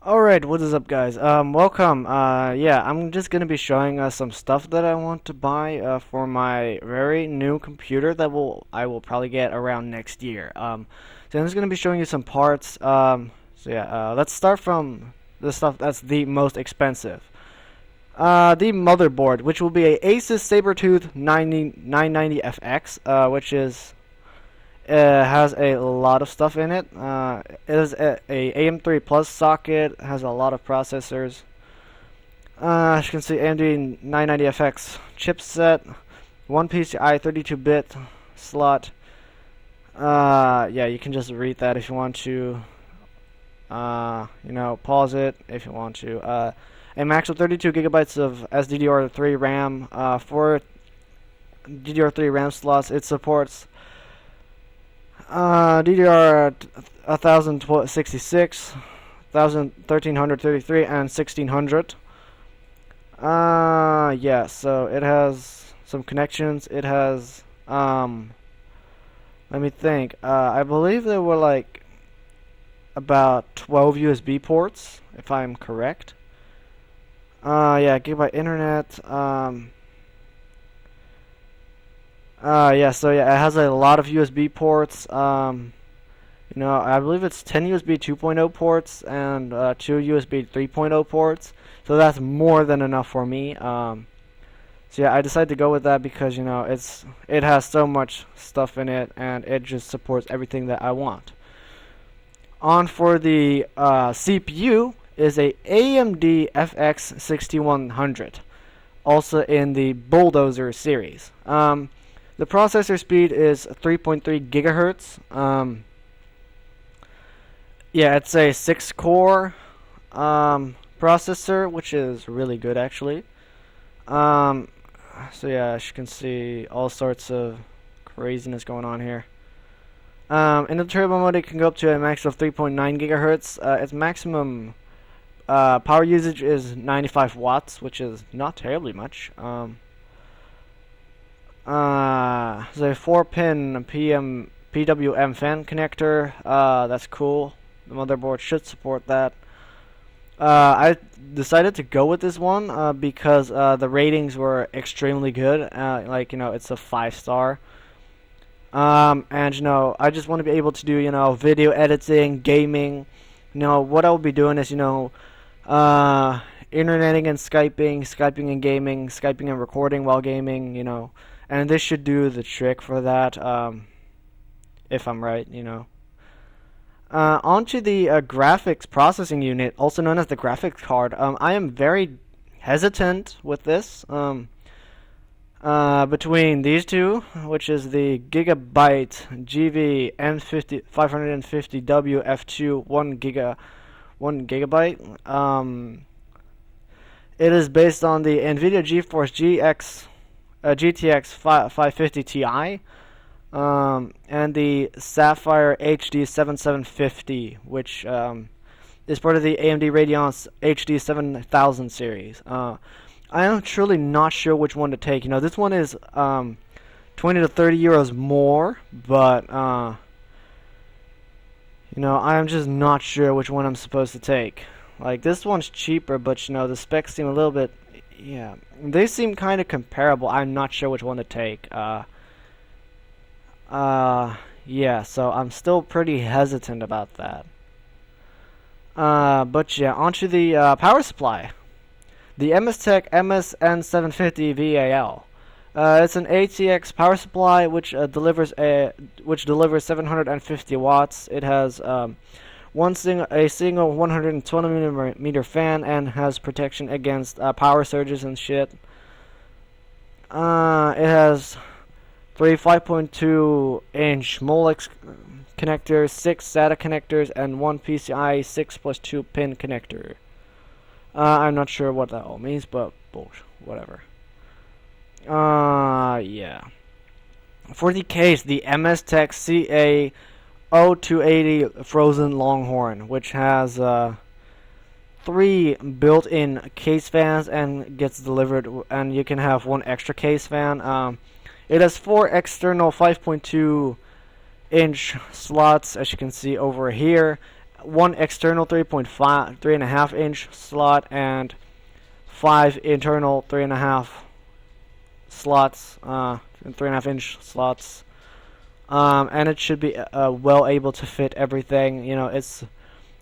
Alright, what is up guys? Welcome. Yeah, I'm just gonna be showing some stuff that I want to buy for my very new computer that I will probably get around next year. So I'm just gonna be showing you some parts. Let's start from the stuff that's the most expensive. The motherboard, which will be a Asus Sabertooth 990FX, which is has a lot of stuff in it. It is a AM3 Plus socket, has a lot of processors. As you can see, AMD 990FX chipset, one PCI 32-bit slot. Yeah, you can just read that if you want to. Pause it if you want to. A max of 32 gigabytes of SDDR3 RAM, 4 DDR3 RAM slots. It supports DDR 1066, 1333, and 1600. Yeah, so it has some connections. It has, let me think. I believe there were like about 12 USB ports, if I'm correct. Yeah, gigabyte internet. Yeah, so yeah, it has a lot of USB ports. I believe it's 10 USB 2.0 ports and 2 USB 3.0 ports. So that's more than enough for me. So yeah, I decided to go with that because it has so much stuff in it and it just supports everything that I want. On for the CPU is a AMD FX 6100, also in the Bulldozer series. The processor speed is 3.3 gigahertz. Yeah, it's a 6-core processor, which is really good actually. So yeah, as you can see, all sorts of craziness going on here. In the turbo mode, it can go up to a max of 3.9 gigahertz. Its maximum power usage is 95 watts, which is not terribly much. The 4-pin PWM fan connector, that's cool. The motherboard should support that. I decided to go with this one because the ratings were extremely good. It's a 5-star. And I just want to be able to do video editing, gaming. What I will be doing is interneting and Skyping and gaming, Skyping and recording while gaming. And this should do the trick for that, if I'm right, onto the graphics processing unit, also known as the graphics card. I am very hesitant with this. Between these two, which is the Gigabyte GV M50 550W F2 1 gigabyte. It is based on the NVIDIA GeForce GTX 550 Ti, and the Sapphire HD 7750, which is part of the AMD Radeon HD 7000 series. I am truly not sure which one to take. This one is 20 to 30 euros more, but I'm just not sure which one I'm supposed to take. Like, this one's cheaper, but the specs seem a little bit, yeah, they seem kind of comparable. I'm not sure which one to take. Yeah, so I'm still pretty hesitant about that. But yeah, onto the power supply. The MSTech MSN750 VAL. It's an ATX power supply which delivers 750 watts. It has a single 120 millimeter fan and has protection against power surges and shit. It has 3 5.2 inch Molex connectors, 6 SATA connectors, and 1 PCI 6+2 pin connector. I'm not sure what that all means, but whatever. Yeah. For the case, the MSTech CA0280 Frozen Longhorn, which has 3 built-in case fans and gets delivered, and you can have 1 extra case fan. It has 4 external 5.2 inch slots, as you can see over here, one external 3.5 3.5 inch slot, and 5 internal 3.5 slots, 3.5 inch slots. And it should be well able to fit everything. You know, it's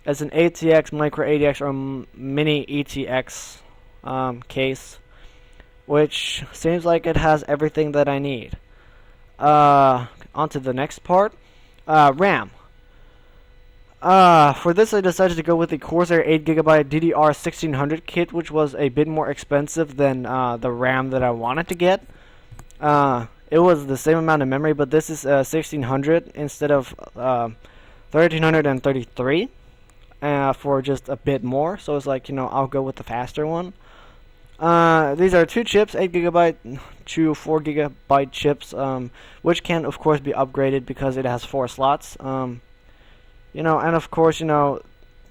an ATX, micro ATX, or mini ETX case, which seems like it has everything that I need. On to the next part. RAM. For this I decided to go with the Corsair 8GB DDR1600 kit, which was a bit more expensive than the RAM that I wanted to get. It was the same amount of memory, but this is 1600 instead of 1333 for just a bit more. So it's like, you know, I'll go with the faster one. These are two chips, 8GB to 4GB chips, which can of course be upgraded because it has 4 slots. You know, and of course, you know,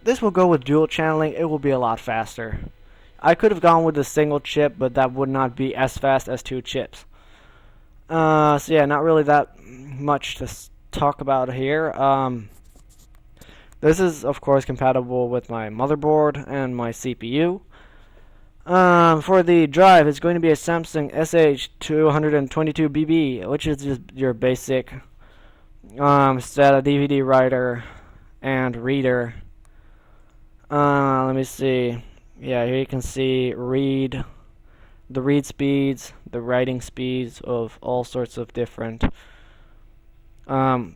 this will go with dual channeling. It will be a lot faster. I could have gone with a single chip, but that would not be as fast as 2 chips. So yeah, not really that much to talk about here. This is of course compatible with my motherboard and my CPU. For the drive, it's going to be a Samsung SH222BB, which is just your basic SATA DVD writer and reader. Let me see. Yeah, here you can see the read speeds, the writing speeds of all sorts of different you know,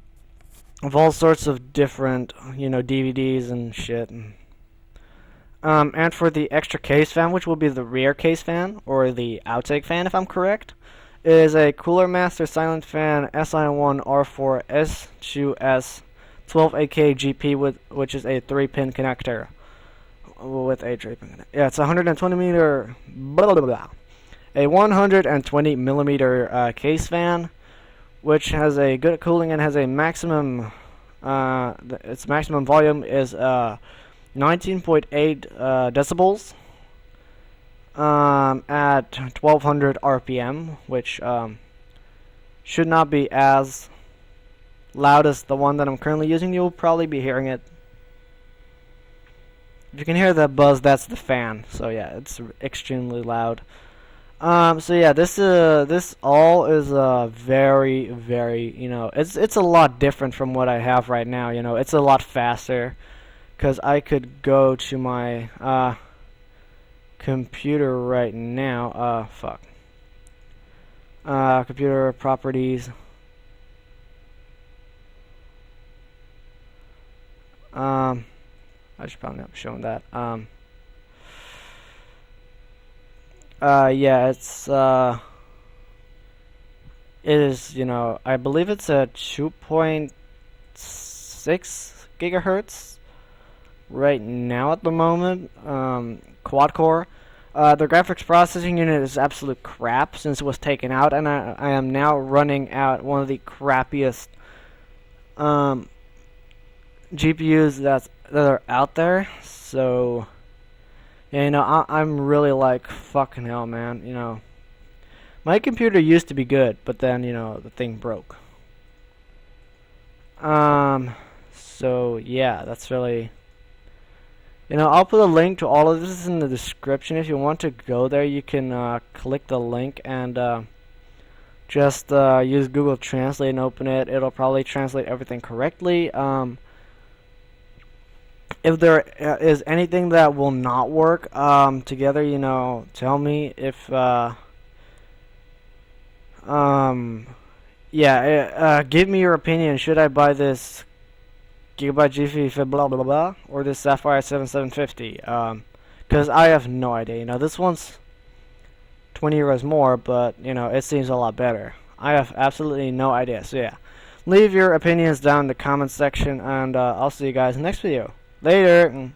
DVDs and shit. And for the extra case fan, which will be the rear case fan, or the outtake fan if I'm correct, is a Cooler Master Silent Fan SI1R4 S2S 12AK GP which is a 3-pin connector. With a 3-pin connector. Yeah, it's a 120 millimeter a 120 millimeter case fan, which has a good cooling and has a maximum its maximum volume is 19.8 decibels at 1200 RPM, which should not be as loud as the one that I'm currently using. You'll probably be hearing it. If you can hear that buzz, that's the fan. So yeah, it's extremely loud. So yeah, this all is very, you know, it's a lot different from what I have right now. You know, it's a lot faster. Because I could go to my computer right now. Computer properties. I should probably not be showing that. Yeah, it is, you know, I believe it's a 2.6 gigahertz. Right now at the moment, quad core. The graphics processing unit is absolute crap since it was taken out, and I am now running out one of the crappiest GPUs that are out there. So yeah, you know, I'm really like, fucking hell, man. You know, my computer used to be good, but then, you know, the thing broke. So yeah, that's really. You know, I'll put a link to all of this in the description. If you want to go there, you can click the link and just use Google Translate and open it. It'll probably translate everything correctly. If there is anything that will not work together, you know, tell me. If yeah, give me your opinion. Should I buy this Gigabyte GP blah blah blah or this Sapphire 7750? Because I have no idea. You know, this one's 20 euros more, but you know, it seems a lot better. I have absolutely no idea. So yeah, leave your opinions down in the comments section, and I'll see you guys in the next video. Later.